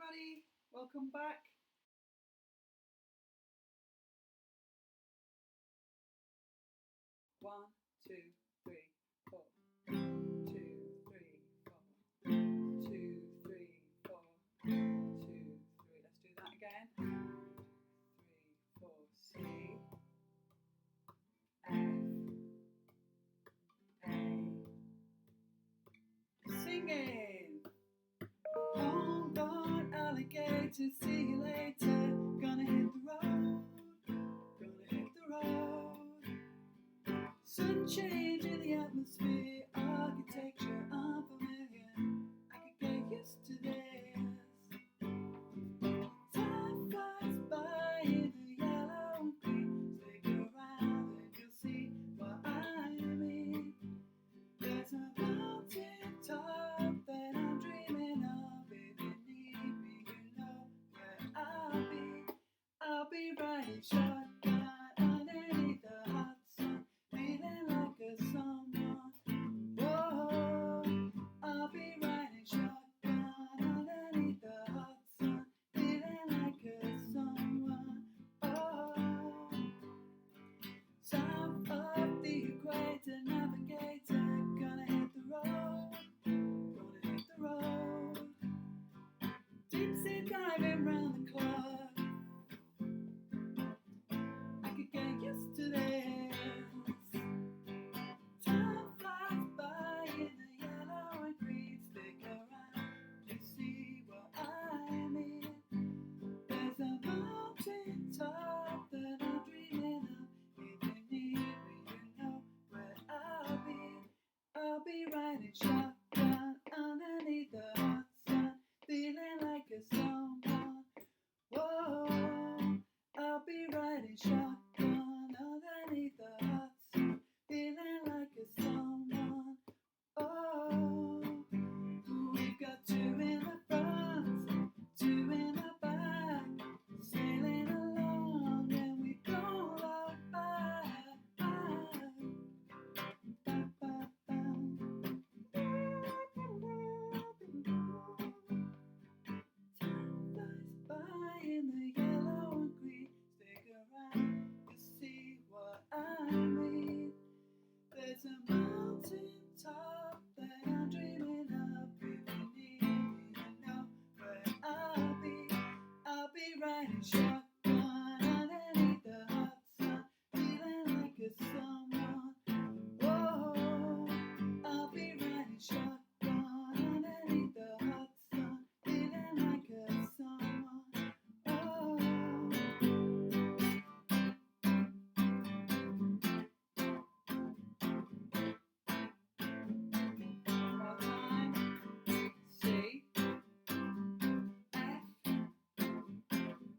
everybody, welcome back. One, two, three, four. 2, 3, 4. 2, 3, 4. 2, 3. Let's do that again. 3, 4. C, F, A. Singing. Home gone alligator, see you later. Gonna hit the road, gonna hit the road. Sun change in the atmosphere, architecture unfamiliar. I could get used to this. Time flies by in the yellow and green. Stick around and you'll see what I mean. There's a mountain top that I'm dreaming of. If you need me, you know where I'll be. I'll be riding shotgun underneath the hot sun, feeling like a someone. Whoa, I'll be riding shotgun underneath the hot sun, feeling like a someone. Oh, south of the equator, navigator, gonna hit the road, gonna hit the road. Deep sea diving round the clock, I could get used to this. Time flies by in the yellow and green. Stick around to see what I mean. There's a mountain top that I'm dreaming of. If you need me, you know where I'll be. I'll be riding shotgun underneath the hot sun, feeling like a someone. Whoa, I'll be riding shotgun underneath the hot sun, feeling like a someone. Oh, we've got 2 in the front, 2 in the back, sailing along and we don't look back. Time flies by in the yellow and green. Stick around to see what I mean. There's a mountain top that I'm dreaming of. If you need me, you know where I'll be. I'll be riding shotgun underneath the hot sun, feeling like a someone. Whoa, I'll be riding shotgun underneath the hot sun, feeling like a someone. Oh. More time. C, F,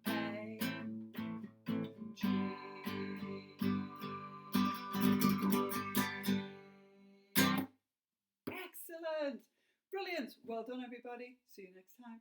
A, G. Excellent! Brilliant! Well done, everybody. See you next time.